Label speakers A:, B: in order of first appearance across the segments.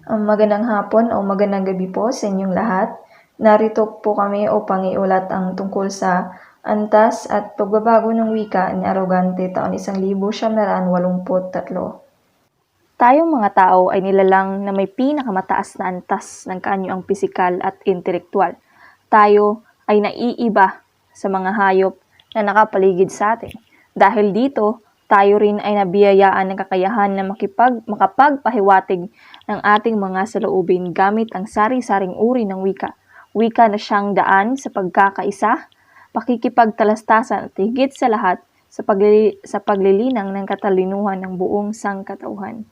A: Magandang hapon o magandang gabi po sa inyong lahat. Narito po kami upang iulat ang tungkol sa antas at pagbabago ng wika ni Arogante taon 1983. Tayong mga tao ay nilalang na may pinakamataas na antas ng kaanyuang pisikal at intelektual. Tayo ay naiiba sa mga hayop na nakapaligid sa atin. Dahil dito, tayo rin ay nabiyayaan ng kakayahan na makapagpahiwatig ng ating mga saloobin gamit ang sari-saring uri ng wika. Wika na siyang daan sa pagkakaisa, pakikipagtalastasan at higit sa lahat sa paglilinang ng katalinuhan ng buong sangkatauhan.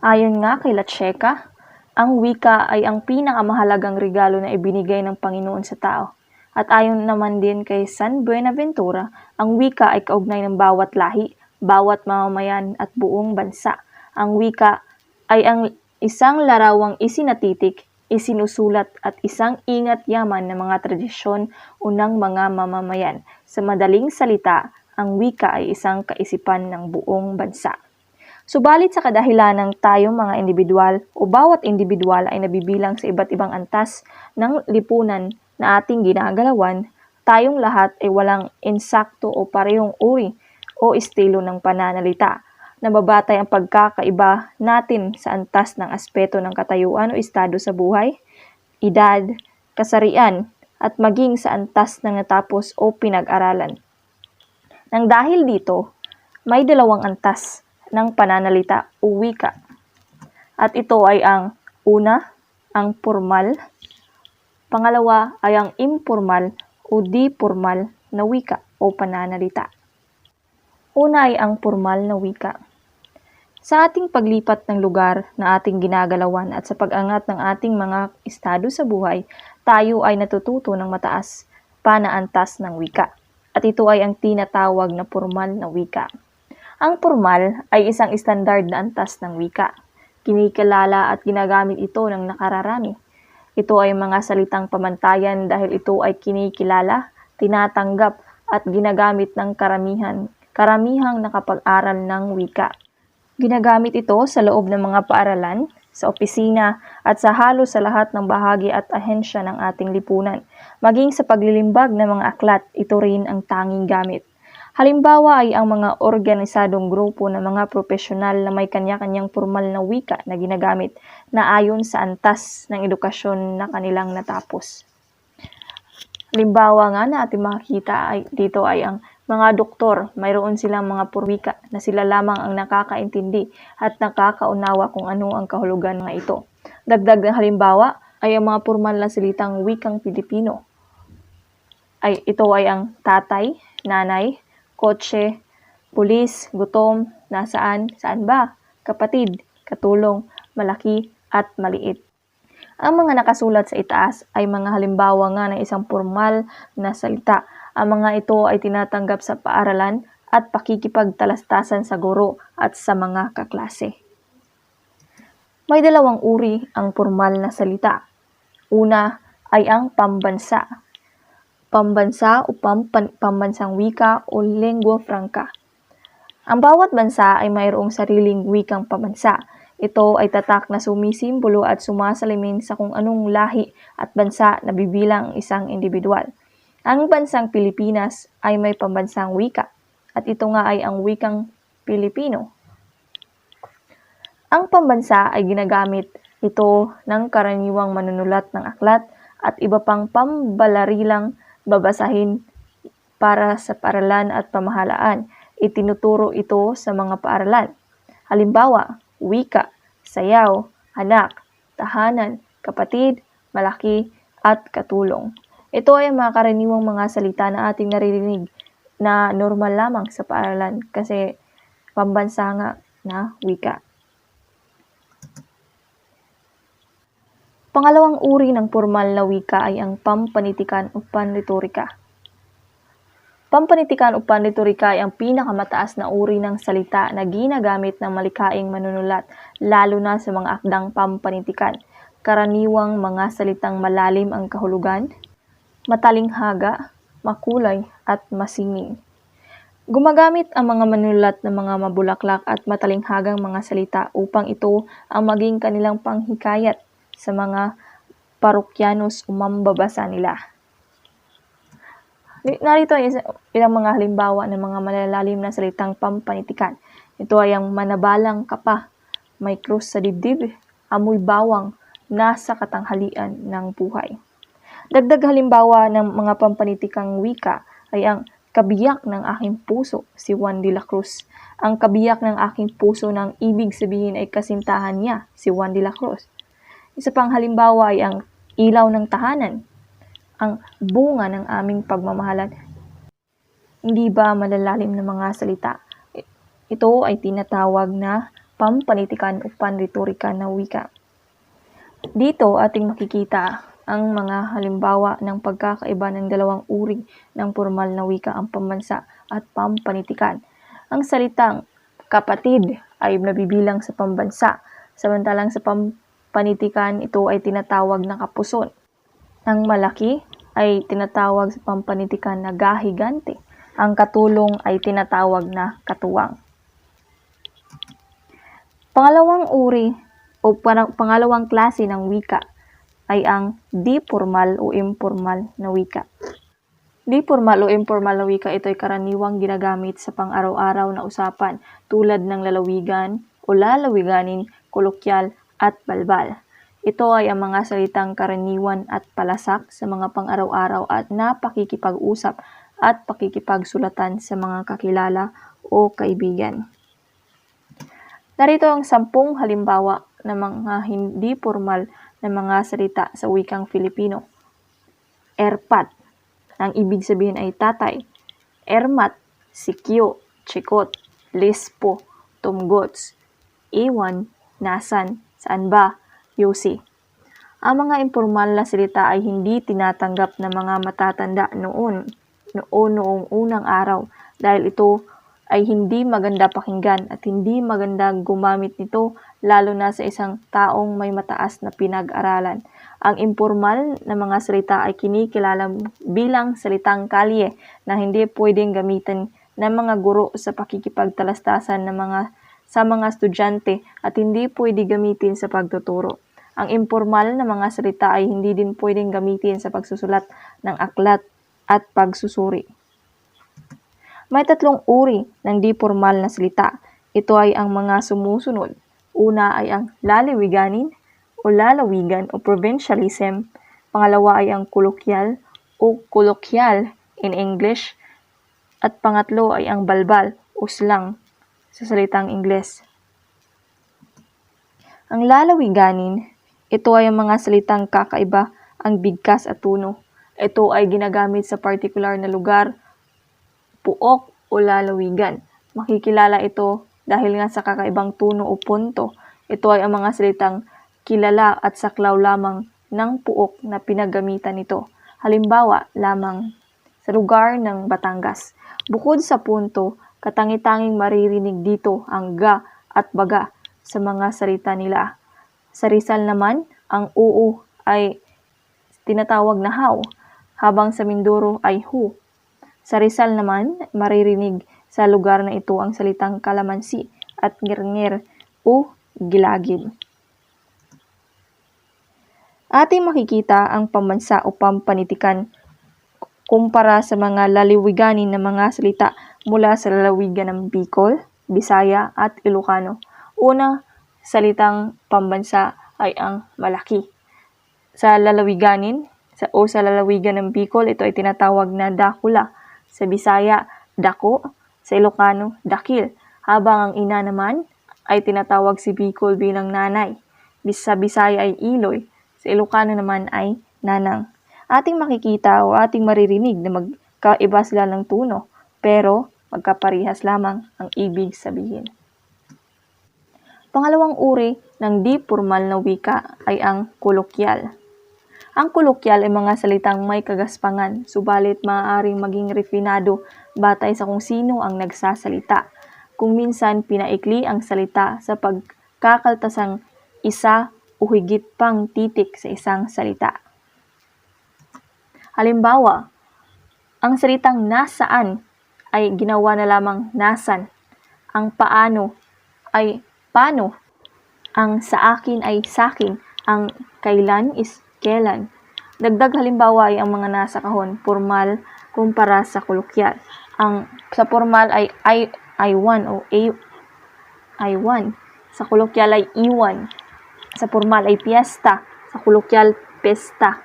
A: Ayon nga kay Latcheka, ang wika ay ang pinakamahalagang regalo na ibinigay ng Panginoon sa tao. At ayon naman din kay San Buenaventura, ang wika ay kaugnay ng bawat lahi, bawat mamamayan at buong bansa. Ang wika ay ang isang larawang isinatitik, isinusulat at isang ingat yaman ng mga tradisyon unang mga mamamayan. Sa madaling salita, ang wika ay isang kaisipan ng buong bansa. Subalit sa kadahilanang tayong mga individual o bawat individual ay nabibilang sa iba't ibang antas ng lipunan na ating ginagalawan, tayong lahat ay walang insakto o parehong uri o estilo ng pananalita. Nababatay ang pagkakaiba natin sa antas ng aspeto ng katayuan o estado sa buhay, edad, kasarian, at maging sa antas ng natapos o pinag-aralan. Nang dahil dito, may dalawang antas ng pananalita o wika. At ito ay ang una, ang formal, pangalawa ay ang informal o di formal na wika o pananalita. Una ay ang formal na wika. Sa ating paglipat ng lugar na ating ginagalawan at sa pag-angat ng ating mga estado sa buhay, tayo ay natututo ng mataas pa na antas ng wika. At ito ay ang tinatawag na formal na wika. Ang formal ay isang standard na antas ng wika. Kinikilala at ginagamit ito ng nakararami. Ito ay mga salitang pamantayan dahil ito ay kinikilala, tinatanggap at ginagamit ng karamihang nakapag-aral ng wika. Ginagamit ito sa loob ng mga paaralan, sa opisina at sa halos sa lahat ng bahagi at ahensya ng ating lipunan. Maging sa paglilimbag ng mga aklat, ito rin ang tanging gamit. Halimbawa ay ang mga organisadong grupo ng mga profesional na may kanya-kanyang formal na wika na ginagamit na ayon sa antas ng edukasyon na kanilang natapos. Halimbawa nga na ating makikita dito ay ang mga doktor, mayroon silang mga purwika na sila lamang ang nakakaintindi at nakakaunawa kung ano ang kahulugan ng ito. Dagdag ng halimbawa ay ang mga formal na salitang wikang Pilipino. Ito ay ang tatay, nanay, kotse, pulis, gutom, nasaan, saan ba, kapatid, katulong, malaki, at maliit. Ang mga nakasulat sa itaas ay mga halimbawa nga ng isang formal na salita. Ang mga ito ay tinatanggap sa paaralan at pakikipagtalastasan sa guro at sa mga kaklase. May dalawang uri ang formal na salita. Una ay ang pambansa. Pambansa o pambansang wika o lengua franca. Ang bawat bansa ay mayroong sariling wikang pambansa. Ito ay tatak na sumisimbolo at sumasalamin sa kung anong lahi at bansa na bibilang isang individual. Ang bansang Pilipinas ay may pambansang wika at ito nga ay ang wikang Pilipino. Ang pambansa ay ginagamit ito ng karaniwang manunulat ng aklat at iba pang pambalarilang babasahin para sa paaralan at pamahalaan. Itinuturo ito sa mga paaralan. Halimbawa, wika, sayaw, anak, tahanan, kapatid, malaki, at katulong. Ito ay mga karaniwang mga salita na ating naririnig na normal lamang sa paaralan kasi pambansa nga na wika. Pangalawang uri ng formal na wika ay ang pampanitikan o panliturika. Pampanitikan o panliturika ay ang pinakamataas na uri ng salita na ginagamit ng malikhaing manunulat, lalo na sa mga akdang pampanitikan. Karaniwang mga salitang malalim ang kahulugan, matalinghaga, makulay at masining. Gumagamit ang mga manunulat ng mga mabulaklak at matalinghagang mga salita upang ito ang maging kanilang panghikayat sa mga parokyanos o mambabasa nila. Narito ay ilang mga halimbawa ng mga malalalim na salitang pampanitikan. Ito ay ang manabalang ka pa, may krus sa dibdib, amoy bawang, nasa katanghalian ng buhay. Dagdag halimbawa ng mga pampanitikang wika ay ang kabiyak ng aking puso, si Juan de la Cruz. Ang kabiyak ng aking puso ng ibig sabihin ay kasintahan niya, si Juan de la Cruz. Isa pang halimbawa ay ang ilaw ng tahanan, ang bunga ng aming pagmamahalan. Hindi ba malalalim na mga salita? Ito ay tinatawag na pampanitikan o panretorika na wika. Dito ating makikita ang mga halimbawa ng pagkakaiba ng dalawang uri ng formal na wika, ang pambansa at pampanitikan. Ang salitang kapatid ay nabibilang sa pambansa, samantalang sa pampanitikan ito ay tinatawag na kapuson. Ang malaki ay tinatawag sa pampanitikan na gahigante. Ang katulong ay tinatawag na katuwang. Pangalawang uri o pangalawang klase ng wika ay ang di formal o informal na wika. Di formal o informal na wika, ito ay karaniwang ginagamit sa pang-araw-araw na usapan tulad ng lalawigan o lalawiganin, kolokyal at balbal. Ito ay ang mga salitang karaniwan at palasak sa mga pang-araw-araw at napakikipag-usap at pakikipagsulatan sa mga kakilala o kaibigan. Narito ang 10 halimbawa ng mga hindi formal na mga salita sa wikang Filipino. Erpat, ang ibig sabihin ay tatay. Ermat, sikyo, chikot, lispo, tumgots, iwan, nasan, saan ba, yosi. Ang mga informal na salita ay hindi tinatanggap ng mga matatanda noong unang araw dahil ito ay hindi maganda pakinggan at hindi maganda gumamit nito lalo na sa isang taong may mataas na pinag-aralan. Ang informal na mga salita ay kinikilala bilang salitang kalye na hindi pwedeng gamitin ng mga guro sa pakikipagtalastasan sa mga estudyante at hindi pwede gamitin sa pagtuturo. Ang informal na mga salita ay hindi din pwedeng gamitin sa pagsusulat ng aklat at pagsusuri. May 3 uri ng di formal na salita. Ito ay ang mga sumusunod. Una ay ang lalawiganin o lalawigan o provincialism. Pangalawa ay ang kolokyal o colloquial in English. At pangatlo ay ang balbal o slang sa salitang Ingles. Ang lalawiganin, ito ay ang mga salitang kakaiba ang bigkas at tuno. Ito ay ginagamit sa particular na lugar, puok o lalawigan. Makikilala ito dahil nga sa kakaibang tuno o punto. Ito ay ang mga salitang kilala at saklaw lamang ng puok na pinagamitan nito. Halimbawa lamang sa lugar ng Batangas. Bukod sa punto, katangi-tanging maririnig dito ang ga at baga sa mga salita nila. Sa Rizal naman, ang oo ay tinatawag na how, habang sa Mindoro ay hu. Sa Rizal naman, maririnig sa lugar na ito ang salitang kalamansi at ngir-ngir o gilagid. Ating makikita ang pambansa o pampanitikan kumpara sa mga lalawiganin na mga salita mula sa lalawigan ng Bicol, Bisaya at Ilocano. Una, salitang pambansa ay ang malaki. Sa lalawiganin sa lalawigan ng Bicol, ito ay tinatawag na dakula. Sa Bisaya, dako. Sa Ilocano, dakil. Habang ang ina naman ay tinatawag si Bicol bilang nanay. Sa Bisaya ay iloy. Sa Ilocano naman ay nanang. Ating makikita o ating maririnig na magkaiba sila ng tuno, pero magkaparihas lamang ang ibig sabihin. Pangalawang uri ng di formal na wika ay ang kolokyal. Ang kolokyal ay mga salitang may kagaspangan, subalit maaaring maging refinado batay sa kung sino ang nagsasalita. Kung minsan pinaikli ang salita sa pagkakaltasang isa o higit pang titik sa isang salita. Halimbawa, ang salitang nasaan ay ginawa na lamang nasan. Ang paano ay paano. Ang sa akin ay sakin. Ang kailan is kailan. Dagdag halimbawa ay ang mga nasa kahon, formal kumpara sa kolokyal. Ang sa formal ay I1 o I1. Sa kolokyal ay iwan. Sa formal ay piyesta. Sa kolokyal, pesta.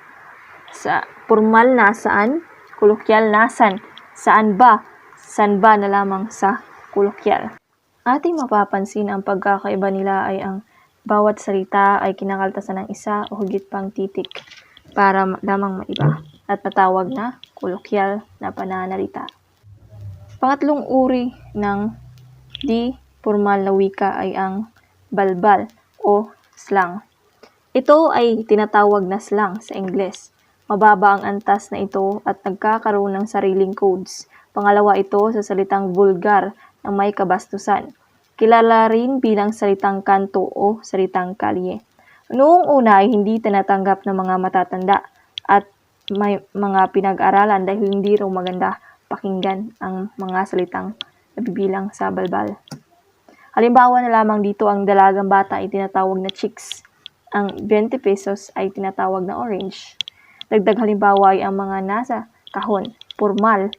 A: Sa formal nasaan, kolokyal nasan. Saan ba? San ba na lamang sa kolokyal. Ating mapapansin ang pagkakaiba nila ay ang bawat salita ay kinakaltasan ng isa o higit pang titik para lamang maiba at patawag na kolokyal na pananalita. Pangatlong uri ng di formal na wika ay ang balbal o slang. Ito ay tinatawag na slang sa Ingles. Mababa ang antas na ito at nagkakaroon ng sariling codes. Pangalawa ito sa salitang vulgar na may kabastusan. Kilala rin bilang salitang kanto o salitang kalye. Noong una ay hindi tinatanggap ng mga matatanda at may mga pinag-aralan dahil hindi raw maganda pakinggan ang mga salitang nabibilang sa balbal. Halimbawa na lamang dito ang dalagang bata ay tinatawag na chicks. Ang 20 pesos ay tinatawag na orange. Dagdag halimbawa ay ang mga nasa kahon, formal,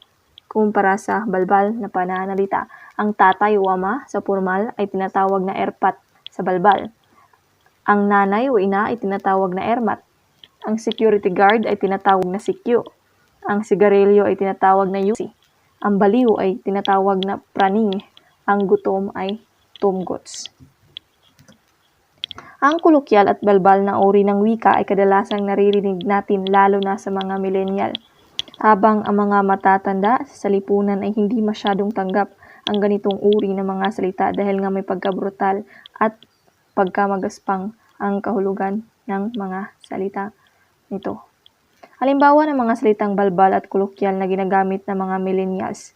A: kumpara sa balbal na pananalita. Ang tatay o ama sa formal ay tinatawag na erpat sa balbal. Ang nanay o ina ay tinatawag na ermat. Ang security guard ay tinatawag na sikyo. Ang sigarilyo ay tinatawag na yusi. Ang baliw ay tinatawag na praning. Ang gutom ay tumgots. Ang kolokyal at balbal na uri ng wika ay kadalasang naririnig natin lalo na sa mga millennial. Habang ang mga matatanda sa lipunan ay hindi masyadong tanggap ang ganitong uri ng mga salita dahil nga may pagkabrutal at pagkamagaspang ang kahulugan ng mga salita nito. Halimbawa ng mga salitang balbal at kolokyal na ginagamit ng mga millennials.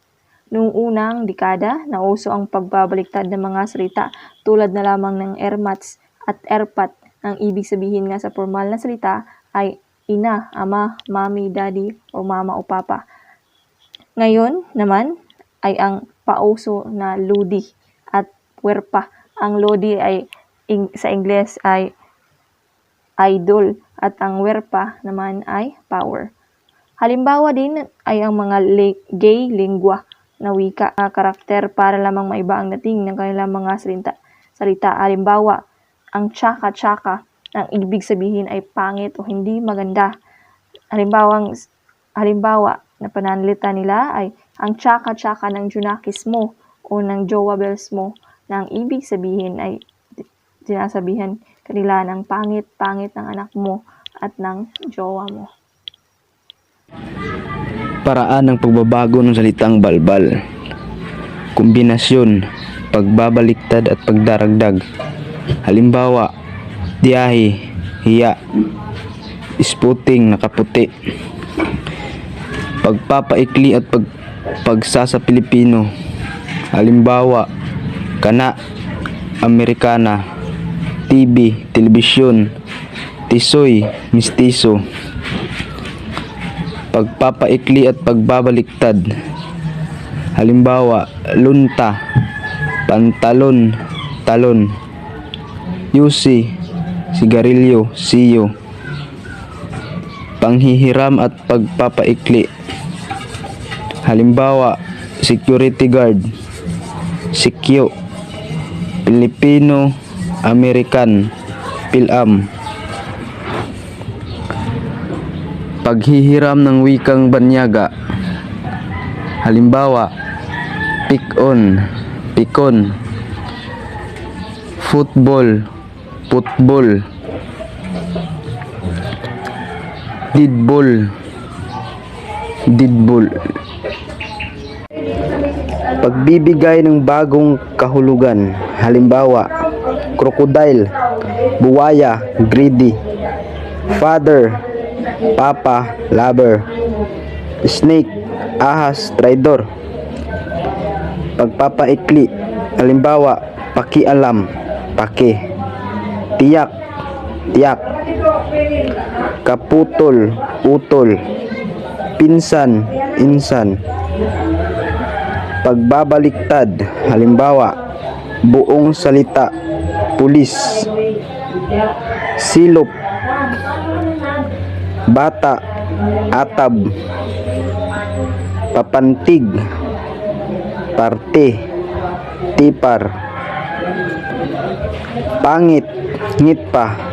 A: Noong unang dekada, nauso ang pagbabaliktad ng mga salita tulad na lamang ng ermats at erpat. Ang ibig sabihin nga sa formal na salita ay ina, ama, mami, daddy, o mama o papa. Ngayon naman ay ang pauso na lodi at puwerpa. Ang lodi ay sa Ingles ay idol at ang werpa naman ay power. Halimbawa din ay ang mga gay lingua na wika na karakter para lamang maiba ang dating ng kanilang mga salita. Halimbawa, ang tsaka-tsaka ang ibig sabihin ay pangit o hindi maganda. Halimbawa na pananalita nila ay ang tsaka-tsaka ng junakis mo o ng jowa bells mo na ang ibig sabihin ay sinasabihan kanila ng pangit-pangit ng anak mo at ng jowa mo.
B: Paraan ng pagbabago ng salitang balbal. Kombinasyon, pagbabaliktad at pagdaragdag. Halimbawa, diyahi, hiya, isputing, nakaputi. Pagpapaikli at pagsasa Pilipino. Halimbawa, kana, Amerikana, TV, telebisyon, tisoy, mistiso. Pagpapaikli at pagbabaliktad. Halimbawa, lunta, pantalon, talon, yusi, sigarilyo, siyo. Panghihiram at pagpapaikli. Halimbawa, security guard, sikyo, Pilipino, American, Pilam. Paghihiram ng wikang banyaga. Halimbawa, pick-on, pikon, football, putbol, didbol, didbol. Pagbibigay ng bagong kahulugan. Halimbawa, crocodile, buwaya, greedy, father, papa, lover, snake, ahas, traidor. Pagpapaikli. Halimbawa, pakialam, paki, tiyak, tiyak, kaputol, utol, pinsan, insan. pagbabaliktad, halimbawa, buong salita, pulis, silop, bata, atab, papantig, parte, tipar, pangit, ngitpa.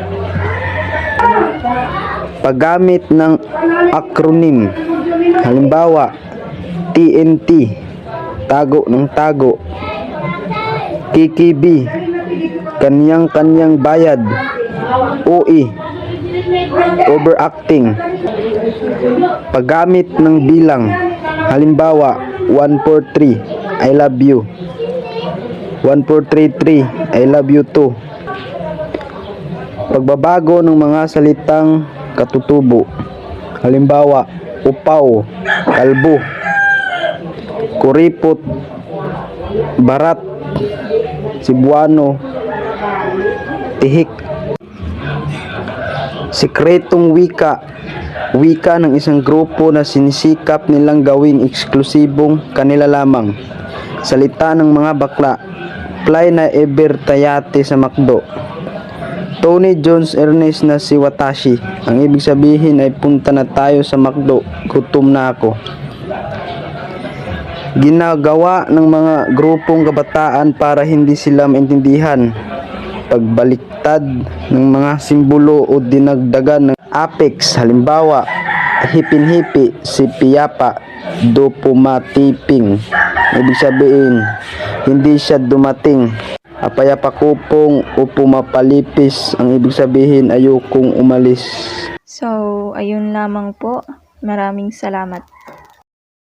B: Paggamit ng acronym, halimbawa, TNT, tago ng tago, KKB, kanyang-kanyang bayad, OE, overacting. Paggamit ng bilang, halimbawa, 1433, I love you, 1433, I love you too. Pagbabago ng mga salitang katutubo, halimbawa, upaw, kalbo, kuripot, barat, Cebuano, tihik. Sikretong wika, wika ng isang grupo na sinisikap nilang gawing eksklusibong kanila lamang. Salita ng mga bakla, fly na ever tayate sa McDo. Tony Jones Ernest na si Watashi. Ang ibig sabihin ay punta na tayo sa McDo, gutom na ako. Ginagawa ng mga grupong kabataan para hindi sila maintindihan. Pagbaliktad ng mga simbolo o dinagdagan ng apex, halimbawa, hipin-hipi, si piyapa, do pumatiping. Ibig sabihin, hindi siya dumating. Apayapakupong o pumapalipis, ang ibig sabihin ayokong umalis.
A: So, ayun lamang po. Maraming salamat.